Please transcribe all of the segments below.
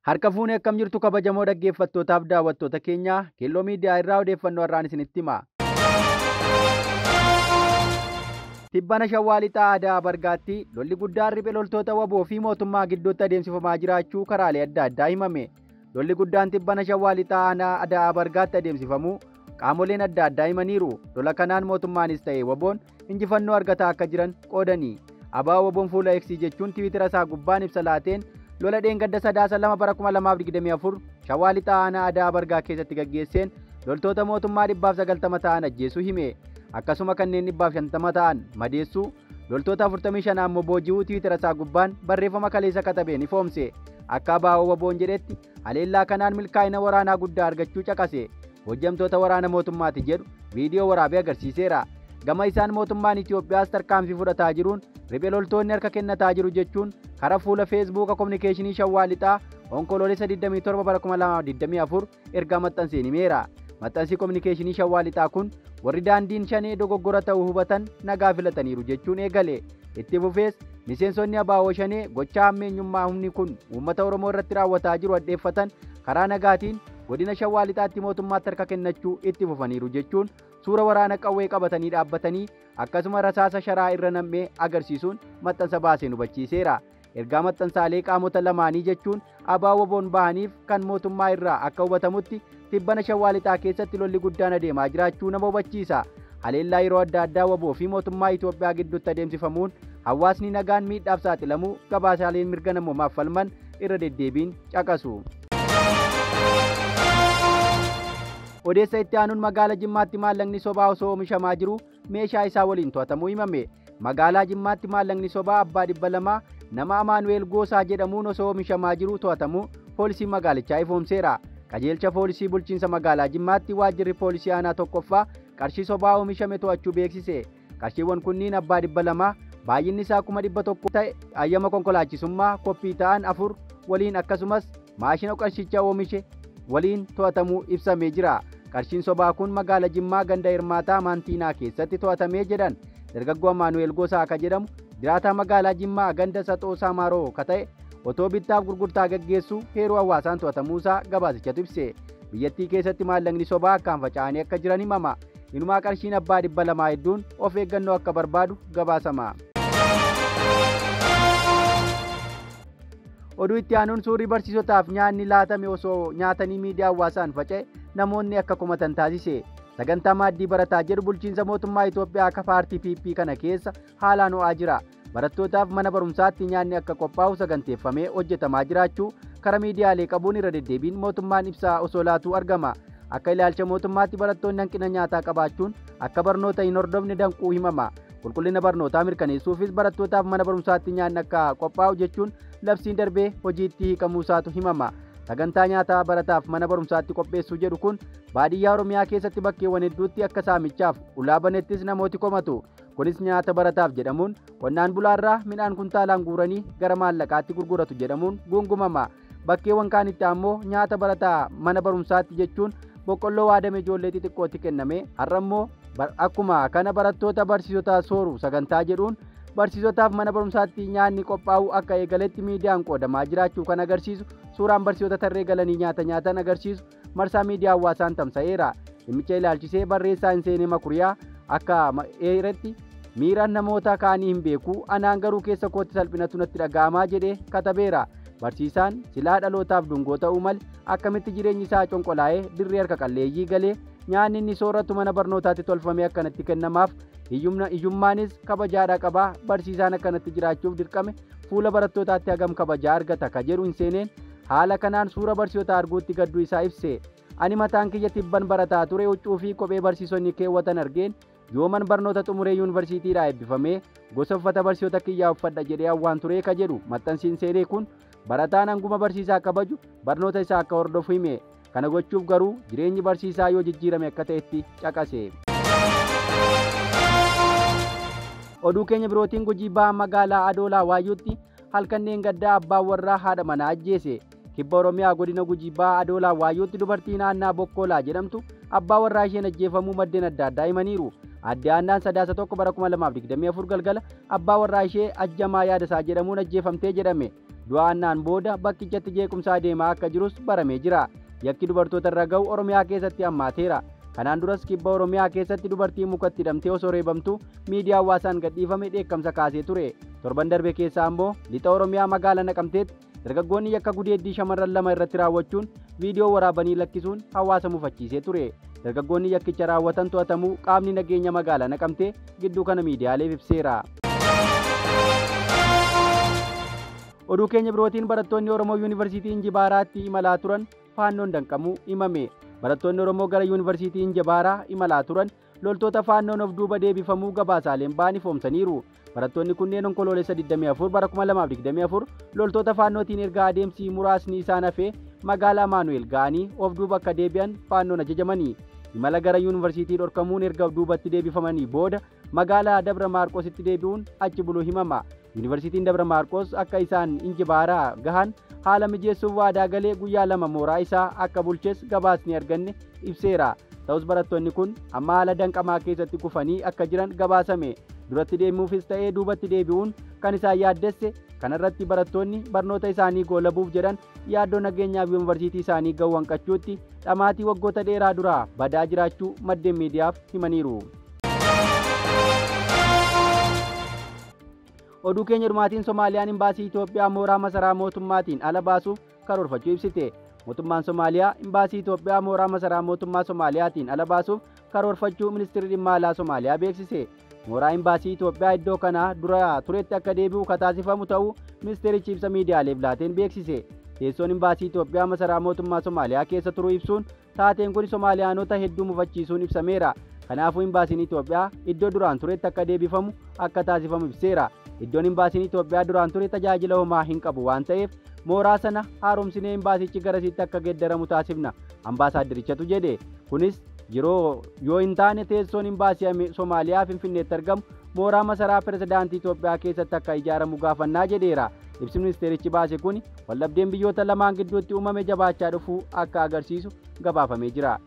Harka fuunee akkam jirtu kabajamoo dhaggeeffattootaaf daawwattoota keenya Keelloo Miidiyaa irraa odeeffannoo har'aan isinitti hima. Tibbana Shawaa Lixaa Aadaa Bargaatti lolli guddaan riphee loltoota waboo fi mootummaa gidduutti adeemsifamaa jiraachuu karaalee adda addaa himame. Lolli guddaan tibbana Shawaa Lixaa Aadaa Bargaatti adeemsifamu qaamoleen adda addaa himaniiru. Lola kanaan mootummaanis ta'e waboon injifannoo argataa akka jiran qoodanii. Abaa waboon fuula X jechuun tiwiitira isaa gubbaan ibsa laateen lola dheengadda sadaasa 2 bara 2024 Shawaa Lixaa Aadaa Bargaa keessatti gaggeesseen loltoota mootummaa 190 ta'an ajjeesuu hime. Akkasuma kanneen 150 ta'an madeessuu, loltoota 45 ammoo booji'uu tiwiitira isaa gubbaan barreeffama kaleessa katabeen ifoomse. Akka abaa waboon jedhetti haleellaa kanaan milkaa'ina waraanaa guddaa argachuu caqase. Hojjamtoota waraana mootummaati jedhu viidiyoo waraabee agarsiiseera. Gama isaan mootummaan Itoophiyaas tarkaanfii fudhataa jiruun riphee loltoonni harka kennataa jiru jechuun karaa fuula feesbuuka kominikeeshinii Shawaa Lixaa onkoloolessa 27 bara 2024 ergaa maxxanseen himeera. Maxxansi kominikeeshinii Shawaa Lixaa kun warri daandiin shanee dogoggora ta'uu hubatan nagaa filataniiru jechuun eegale. Itti fufees miseensonni abaawoo shanee gochaa hammeenyummaa humni kun uummata Oromoo irratti raawwataa jiru addeeffatan karaa nagaatiin godina Shawaa Lixaatti mootummaatti harka kennachuu itti fufaniiru jechuun suura waraana qawwee qabatanii dhaabbatanii akkasuma rasaasa sharaa irra nammee agarsiisuun maxxansa baaseen hubachiiseera. Ergaa maxxansaalee qaamota lamaanii jechuun abaa waboon bahaniif kan mootummaa irraa akka hubatamutti tibbana Shawaa Lixaa keessatti lolli guddaan adeemaa jiraachuu nama hubachiisa. Haleellaa yeroo adda addaa waboo fi mootummaa Itoophiyaa gidduutti adeemsifamuun hawaasni nagaan miidhaaf saaxilamuu gabaasaaleen mirga namoomaaf falman irra deddeebiin caqasu. Odeessa itti aanuun magaalaa Jimmaatti maallaqni sobaa osoo oomishamaa jiru meeshaa isaa waliin to'atamuu himame. Magaalaa Jimmaatti maallaqni sobaa abbaa 200 nama Amaanu'eel Goosaa jedhamuun osoo oomishamaa jiru to'atamuu poolisiin magaalichaa ifoomseera. Qajeelcha poolisii bulchiinsa magaalaa Jimmaatti waajjirri poolisii aanaa tokkoffaa qarshii sobaa oomishame to'achuu beeksise. Qarshiiwwan kunniin abbaa 200 baay'inni isaa 100 ta'e ayyama konkolaachisummaa koppii ta'an 4 waliin akkasumas maashina qarshicha oomishe waliin to'atamuu ibsamee jira. Qarshiin sobaa kun magaalaa Jimmaa ganda hirmaataa Maantiinaa keessatti to'atamee jedhan dargaggoo Amaanu'eel Goosaa akka jedhamu jiraataa magaalaa Jimmaa ganda Saxoo Saamaroo ka ta'e otoo bittaaf gurgurtaa gaggeessuu heeruu hawaasaan to'atamuusaa gabaasichatu ibse. Biyyattii keessatti maallaqni sobaa akkaan faca'anii akka jiran himama. Inumaa qarshiin abbaa 200 hedduun of eeggannoo akka barbaadu gabaasama. Oduu itti aanuun suurri barsiisotaaf nyaanni laatame osoo nyaatanii miidiyaa hawaasaan faca'e namoonni akka komatan taasise. Sagantaa maaddii barataa jedhu bulchiinsa mootummaa Itoophiyaa akka paartii PP kana keessa haalaan ho'aa jira. Barattootaaf mana barumsaatti nyaanni akka qophaa'u saganteeffamee hojjetamaa jiraachuu karaa miidiyaalee qabuun irra deddeebiin mootummaan ibsaa osoo laatuu argama. Akka ilaalcha mootummaatti barattoonni hanqina nyaataa qabaachuun akka barnoota hin hordofne danquu himama. Qulqullina barnootaa mirkaneessuufis barattootaaf mana barumsaatti nyaanni akka qophaa'u jechuun labsiin darbee hojiitti hiikamuusaatu himama. Sagantaa nyaataa barataaf mana barumsaatti qopheessuu jedhu kun baadiyyaa Oromiyaa keessatti bakkeewwan hedduutti akka saamichaaf ulaa banettis namooti komatu. Kunis nyaata barataaf jedhamuun qonnaan bulaarraa midhaan kuntaalaan guuranii gara maallaqaatti gurguratu jedhamuun guungumama. Bakkeewwan kaanitti ammoo nyaata barataa mana barumsaatti jechuun boqqolloo waadame ijoollee xixiqqootti kenname. Har'a immoo akkuma kana barattoota barsiisota sooru sagantaa jedhuun barsiisotaaf mana barumsaatti nyaanni qophaa'u akka eegaletti miidiyaan qoodamaa jiraachuu kan agarsiisu suuraan barsiisota tarree galanii nyaata nyaatan agarsiisu marsaa miidiyaa hawaasaan tamsa'eera. Dhimmicha ilaalchisee barreessaan Seenee Makuriyaa akka eeretti miiraan namoota kaanii hin beeku anaan garuu keessa kootti salphinatu natti dhaga'amaa jedhee katabeera. Barsiisaan silaa dhalootaaf dungoo ta'uu malee akkamitti jireenyi isaa conqolaa'ee dirree harka qalleeyyii galee nyaanni inni sooratu mana barnootaatti tolfamee akkanatti kennamaaf hiyyummaanis kabajaadha qabaa. Barsiisaan akkanatti jiraachuuf dirqame fuula barattootaatti hagam kabajaa argata ka jedhu Seeneen haala kanaan suura barsiisota arguutti gadduu isaa ibse. Ani mataan kiyya tibban barataa ture huccuu fi kophee barsiisonni keewwatan argeen yooman barnoota xumuree yuunivarsiitiidhaa eebbifamee gosa uffata barsiisota kiyyaa uffadha jedhee hawwaan ture ka jedhu maxxansiin Seenee kun barataan hanguma barsiisaa kabaju barnoota isaa akka hordofu hime. Kana gochuuf garuu jireenyi barsiisaa yoo jijjiirame akka ta'etti caqase. Oduu keenya birootiin Gujii Bahaa magaalaa Adoolaa Waayyuutti halkanneen gaddaa abbaan warraa haadha manaa ajjeese. Kibba Oromiyaa godina Gujii Bahaa Adoolaa Waayyuutti dubartiin Aannaa Bokkolaa jedhamtu abbaa warraa isheen ajjeefamuu maddeen adda addaa himaniiru. Aadde Aannaan sadaasa 1 bara 2024 galgala abbaa warraa ishee Ajjamaa Yaadasaa jedhamuun ajjeefamtee jedhame. du'aannaan booda bakkichatti jeequmsaa deemaa akka jirus baramee jira. Yakki dubartoota irra ga'u Oromiyaa keessatti hammaateera. Kanaan duras kibba Oromiyaa keessatti dubartii mukatti hidhamtee osoo reebamtu miidiyaa hawaasaan gadhiifame dheekkamsa kaasee ture. Torban darbe keessaa immoo lixa Oromiyaa magaalaa Naqamteetti dargaggoonni yakka gudeeddii shamarran lama irratti raawwachuun viidiyoo waraabanii lakkisuun hawaasa mufachiisee ture. Dargaggoonni yakkicha raawwatan to'atamuu qaamni nageenya magaalaa Naqamtee gidduu kana miidiyaaleef ibseera. Oduu keenya birootiin barattoonni Oromoo Yuunivarsiitii Injibaaraatti imalaa turan faannoon danqamuu himame. Barattoonni Oromoo gara Yuunivarsiitii Injibaaraa imalaa turan loltoota faannoon of duuba deebifamuu gabaasaaleen ba'anii ifoomsaniiru. Barattoonni kunneen onkoloolessa 24 bara 2024 loltoota faannootiin erga adeemsi muraasni isaan hafee magaalaa Maanu'eel ga'anii of duuba akka deebi'an faannoon ajajamanii. Imala gara Yuunivarsiitii dhorkamuun erga of duubatti deebifamanii booda magaalaa Dabra Maarqositti deebi'uun achi buluu himama. Yuunivarsiitiin Dabra Maarqos akka isaan Injibaaraa gahan haala mijeessuuf waadaa galee guyyaa 2 mooraa isaa akka bulches gabaasni arganne ibseera. Ta'us barattoonni kun amma haala danqamaa keessatti kufanii akka jiran gabaasame. Duratti deemuufis ta'ee duubatti deebi'uun kan isaan yaaddesse. Kana irratti barattoonni barnoota isaanii goolabuuf jedhan yaaddoo nageenyaaf yuunivarsiitii isaanii ga'u hanqachuutti dhamaatii waggoota dheeraa duraa badaa jiraachuu maddeen miidiyaaf himaniiru. Oduu keenya dhumaatiin Somaaliyaan imbaasii Itoophiyaa mooraa masaraa mootummaatiin ala baasuuf karoorfachuu ibsite. Mootummaan Somaaliyaa imbaasii Itoophiyaa mooraa masaraa mootummaa Somaaliyaatiin ala baasuuf karoorfachuu ministeerri dhimma alaa Somaaliyaa beeksise. Mooraa imbaasii Itoophiyaa iddoo kana dura turetti akka deebi'u kataasifamu ta'uu ministeerichi ibsa miidiyaaleef laateen beeksise. Teessoon imbaasii Itoophiyaa masaraa mootummaa Somaaliyaa keessa turuu ibsuun taateen kun Somaaliyaanota hedduu mufachiisuun ibsameera. Kanaafuu imbaasiin Itoophiyaa iddoo duraan turetti akka deebifamu akka taasifamu ibseera. Iddoon imbaasiin Itoophiyaa duraan ture tajaajila homaa hin qabu waan ta'eef mooraa sana haaromsinee imbaasichi garasitti akka geeddaramu taasifna ambaasaadderichatu jedhe. Kunis yoo hin taane teessoon imbaasii Somaaliyaa Finfinneetti argamu mooraa masaraa pirezidaantii Itoophiyaa keessatti akka ijaaramu gaafannaa jedheera. Ibsi ministeerichi baase kun waldhabdeen biyyoota lamaan gidduutti uumame jabaachaa dhufuu akka agarsiisu gabaafamee jira.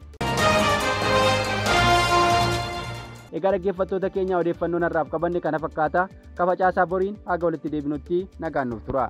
Egaa dhaggeeffattoota keenya odeeffannoon har'aaf qabanne kana fakkaata. Facaasaa boriin haga walitti deebinutti nagaan nuuf tura.